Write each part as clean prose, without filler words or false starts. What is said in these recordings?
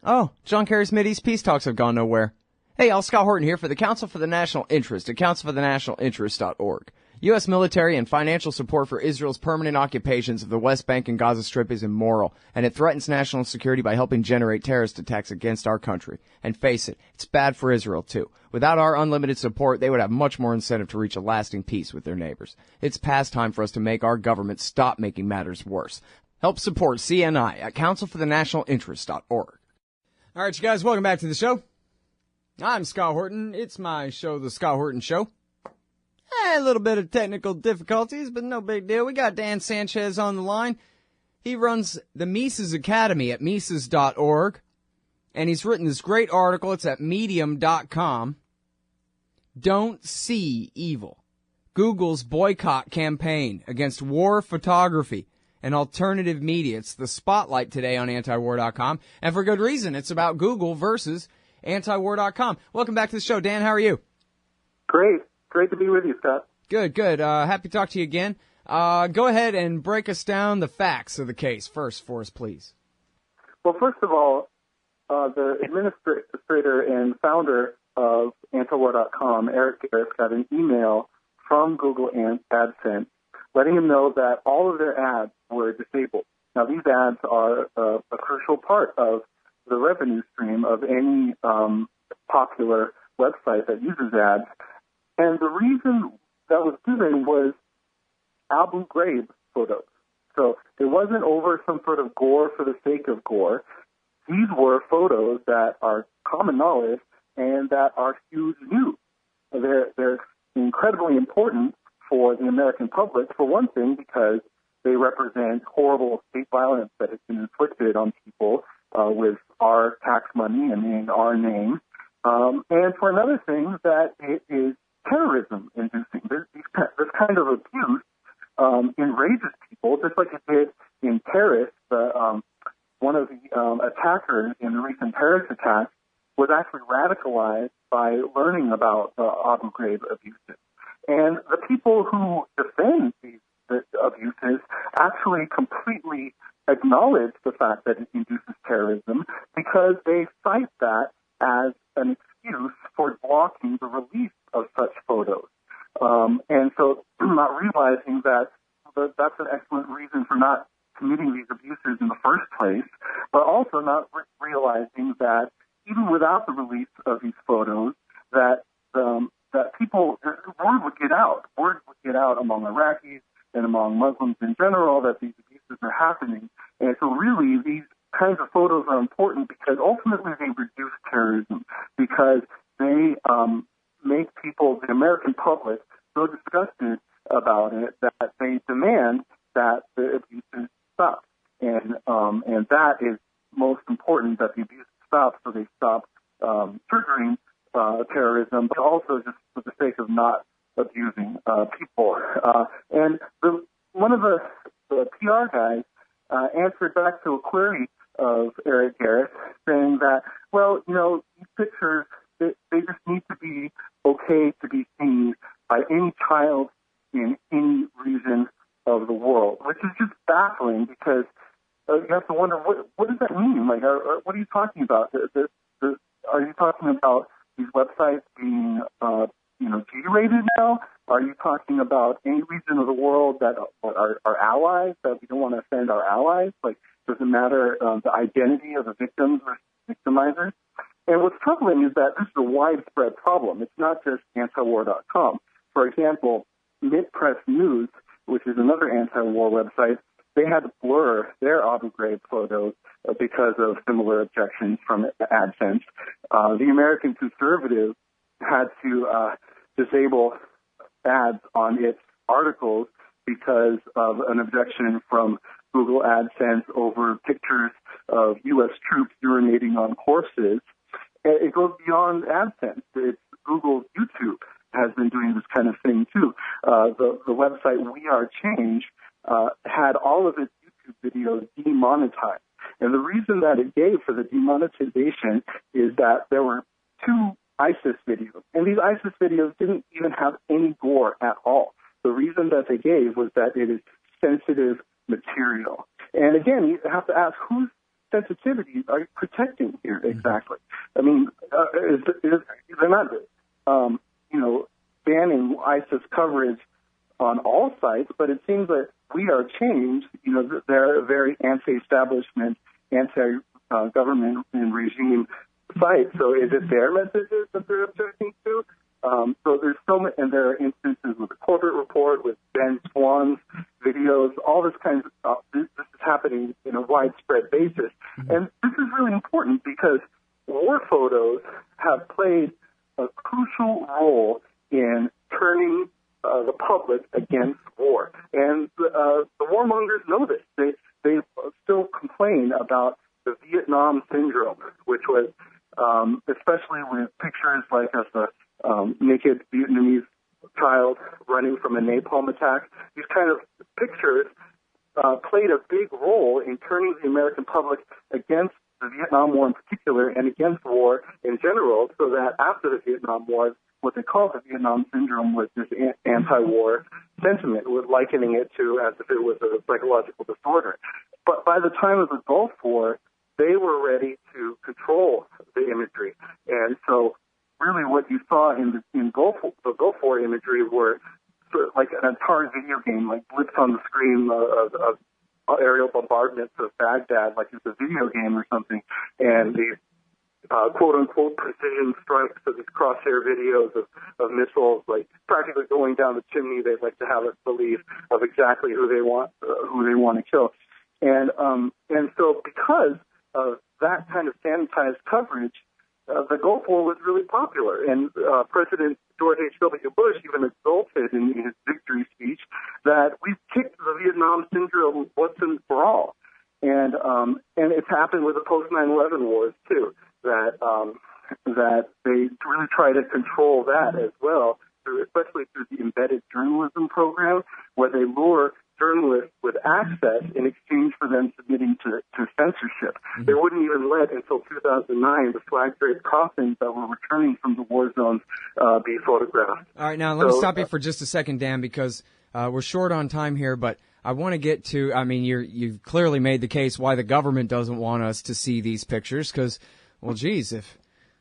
Oh, John Kerry's Mideast peace talks have gone nowhere. Hey, y'all, Scott Horton here for the Council for the National Interest at councilforthenationalinterest.org. U.S. military and financial support for Israel's permanent occupations of the West Bank and Gaza Strip is immoral, and it threatens national security by helping generate terrorist attacks against our country. And face it, it's bad for Israel, too. Without our unlimited support, they would have much more incentive to reach a lasting peace with their neighbors. It's past time for us to make our government stop making matters worse. Help support CNI at councilforthenationalinterest.org. All right, you guys, welcome back to the show. I'm Scott Horton. It's my show, The Scott Horton Show. A little bit of technical difficulties, but no big deal. We got Dan Sanchez on the line. He runs the Mises Academy at Mises.org, and he's written this great article. It's at Medium.com. Don't See Evil. Google's boycott campaign against war photography and alternative media. It's the spotlight today on antiwar.com, and for good reason. It's about Google versus antiwar.com. Welcome back to the show, Dan. How are you? Great. Great to be with you, Scott. Good. Happy to talk to you again. Go ahead and break us down the facts of the case first for us, please. Well, first of all, the administrator and founder of antiwar.com, Eric Garris, got an email from Google and AdSense letting him know that all of their ads were disabled. Now, these ads are a crucial part of the revenue stream of any popular website that uses ads. And the reason that was given was Abu Ghraib photos. So it wasn't over some sort of gore for the sake of gore. These were photos that are common knowledge and that are huge news. They're incredibly important for the American public, for one thing, because they represent horrible state violence that has been inflicted on people with our tax money and in our name. And for another thing, that it is terrorism inducing. This kind of abuse enrages people, just like it did in Paris. One of the attackers in the recent Paris attack was actually radicalized by learning about Abu Ghraib abuses. And the people who defend these abuses actually completely acknowledge the fact that it induces terrorism because they cite that as an excuse for blocking the release of such photos. And so not realizing that that's an excellent reason for not committing these abuses in the first place, but also not realizing that even without the release of these photos, that people, word would get out. Word would get out among Iraqis and among Muslims in general that these abuses are happening. And so really these kinds of photos are important because ultimately they reduce terrorism, because they make people, the American public, so disgusted about it that they demand that the abuses stop. And that is most important, that the abuse stops, so they stop triggering terrorism, but also just for the sake of not abusing people. And one of the PR guys answered back to a query of Eric Garris saying that, well, these pictures, they just need to be okay to be seen by any child in any region of the world, which is just baffling because you have to wonder, what does that mean? Like, what are you talking about? Are you talking about these websites being, G-rated now? Are you talking about any region of the world that are allies, that we don't want to offend our allies? Like, does it matter the identity of the victims or victimizers? And what's troubling is that this is a widespread problem. It's not just antiwar.com. For example, Knit Press News, which is another anti-war website, they had to blur their Abu Ghraib photos because of similar objections from AdSense. The American Conservative had to disable ads on its articles because of an objection from Google AdSense over pictures of U.S. troops urinating on horses. It goes beyond AdSense. It's Google's YouTube has been doing this kind of thing too. The website We Are Change had all of its YouTube videos demonetized. And the reason that it gave for the demonetization is that there were two ISIS videos. And these ISIS videos didn't even have any gore at all. The reason that they gave was that it is sensitive material. And again, you have to ask, who's sensitivities are you protecting here exactly? I mean, they're not, banning ISIS coverage on all sites, but it seems that We Are Change, they're a very anti-establishment, anti-government and regime site. So is it their messages that they're objecting to? So there's so many, and there are instances with the Corbett report, with Ben Swan's videos, all this kind of this is happening in a widespread basis. Mm-hmm. And this is really important because war photos have played a crucial role in turning the public against war. And the warmongers know this. They still complain about the Vietnam syndrome, which was especially with pictures like of the naked Vietnamese child running from a napalm attack. These kind of pictures played a big role in turning the American public against the Vietnam War in particular and against war in general, so that after the Vietnam War, what they call the Vietnam syndrome was this anti-war sentiment, with likening it to as if it was a psychological disorder. But by the time of the Gulf War, they were ready to control the imagery. And so really what you saw in the Gulf War imagery were sort of like an Atari video game, like blips on the screen of aerial bombardments of Baghdad, like it's a video game or something, and these quote-unquote precision strikes of these crosshair videos of missiles, like practically going down the chimney. They'd like to have us believe of exactly who they want to kill, and so because of that kind of sanitized coverage, the Gulf War was really popular, and President George H.W. Bush even exulted in his victory speech that we've kicked the Vietnam syndrome once and for all, and it's happened with the post 9/11 wars too. That they really try to control that as well, especially through the embedded journalism program, where they lure journalists with access in exchange for them submitting to censorship. Mm-hmm. They wouldn't even let, until 2009, the flag draped coffins that were returning from the war zones be photographed. All right, now let me stop you for just a second, Dan, because we're short on time here, but I want to get to, you've clearly made the case why the government doesn't want us to see these pictures, because, well, geez, if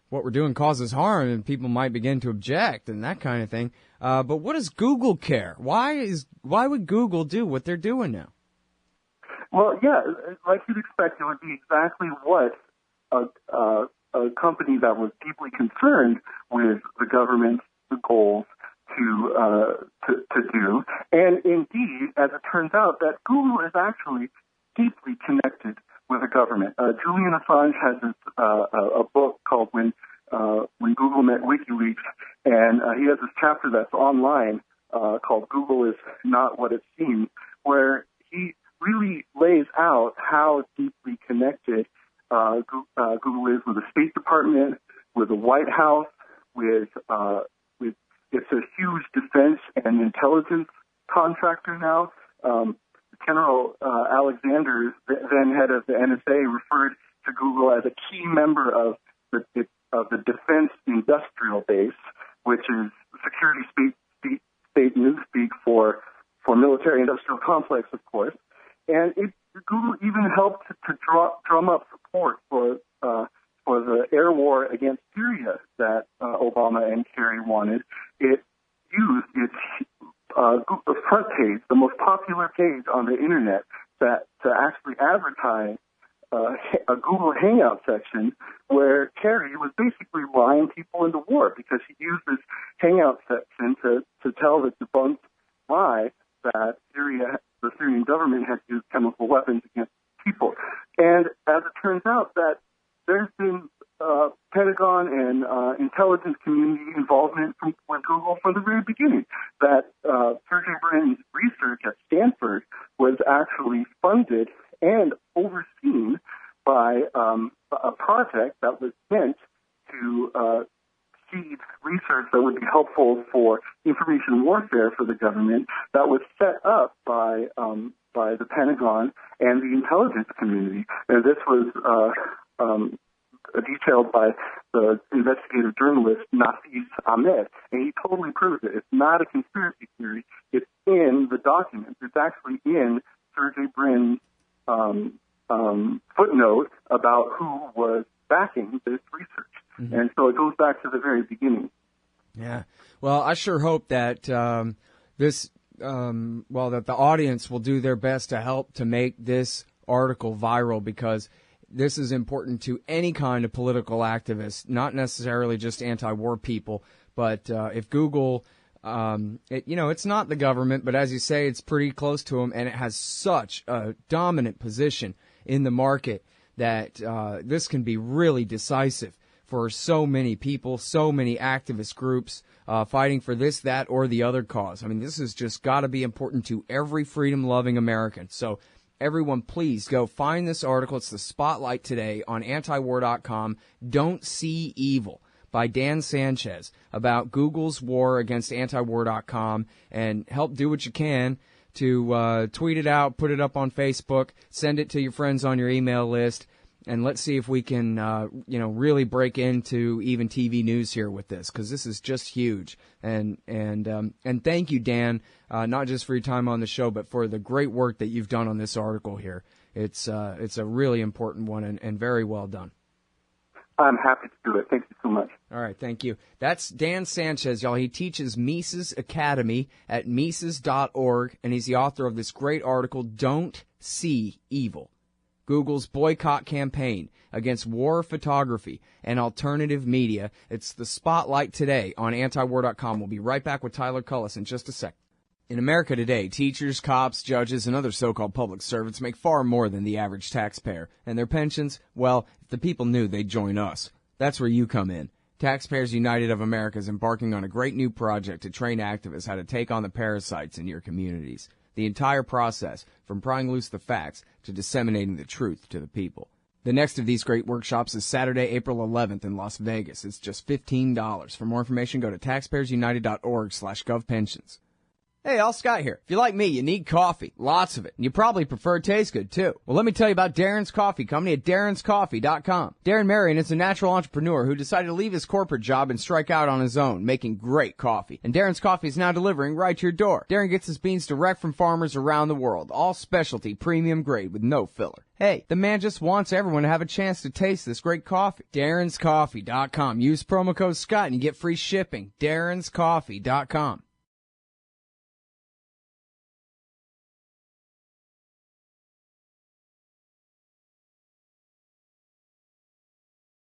what we're doing causes harm, and people might begin to object and that kind of thing. But what does Google care? Why would Google do what they're doing now? Well, yeah, like you'd expect, it would be exactly what a company that was deeply concerned with the government's goals to do. And indeed, as it turns out, that Google is actually deeply connected with the government. Julian Assange has a book called When Google Met WikiLeaks, and he has this chapter that's online called Google is Not What It Seems, where he really lays out how deeply connected Google is with the State Department, with the White House, with it's a huge defense and intelligence contractor now. General Alexander, then head of the NSA, referred to Google as a key member of the defense industrial base, which is security state newspeak for military industrial complex, of course. And Google even helped to drum up support for the air war against Syria that Obama and Kerry wanted. It used its front page, the most popular page on the internet, to actually advertise a Google Hangout section where Kerry was basically lying people into war, because he used this Hangout section to tell the debunked lie that the Syrian government had used chemical weapons against people. And as it turns out, that there's been Pentagon and intelligence community involvement with Google from the very beginning. That Sergey Brin's research at Stanford was actually funded and overseen by a project that was meant to seed research that would be helpful for information warfare for the government, that was set up by the Pentagon and the intelligence community. And this was detailed by the investigative journalist Nafis Ahmed, and he totally proves it. It's not a conspiracy theory. It's in the documents. It's actually in Sergey Brin's footnote about who was backing this research. Mm-hmm. And so it goes back to the very beginning. Yeah. Well, I sure hope that that the audience will do their best to help to make this article viral, because this is important to any kind of political activist, not necessarily just anti-war people. But if Google, it's not the government, but as you say, it's pretty close to them, and it has such a dominant position in the market that this can be really decisive for so many people, so many activist groups fighting for this, that, or the other cause. I mean, this has just got to be important to every freedom-loving American. So everyone, please go find this article. It's the spotlight today on antiwar.com. Don't See Evil by Dan Sanchez about Google's war against antiwar.com, and help do what you can to tweet it out, put it up on Facebook, send it to your friends on your email list, and let's see if we can, really break into even TV news here with this, because this is just huge. And thank you, Dan, not just for your time on the show, but for the great work that you've done on this article here. It's a really important one, and very well done. I'm happy to do it. Thank you so much. All right, thank you. That's Dan Sanchez, y'all. He teaches Mises Academy at Mises.org, and he's the author of this great article, Don't See Evil: Google's Boycott Campaign Against War Photography and Alternative Media. It's the spotlight today on antiwar.com. We'll be right back with Tyler Cullis in just a sec. In America today, teachers, cops, judges, and other so-called public servants make far more than the average taxpayer. And their pensions, well, if the people knew, they'd join us. That's where you come in. Taxpayers United of America is embarking on a great new project to train activists how to take on the parasites in your communities. The entire process, from prying loose the facts to disseminating the truth to the people. The next of these great workshops is Saturday, April 11th in Las Vegas. It's just $15. For more information, go to taxpayersunited.org/govpensions. Hey, all Scott here. If you're like me, you need coffee. Lots of it. And you probably prefer it tastes good, too. Well, let me tell you about Darren's Coffee Company at darrenscoffee.com. Darren Marion is a natural entrepreneur who decided to leave his corporate job and strike out on his own, making great coffee. And Darren's Coffee is now delivering right to your door. Darren gets his beans direct from farmers around the world. All specialty, premium grade with no filler. Hey, the man just wants everyone to have a chance to taste this great coffee. darrenscoffee.com. Use promo code Scott and you get free shipping. darrenscoffee.com.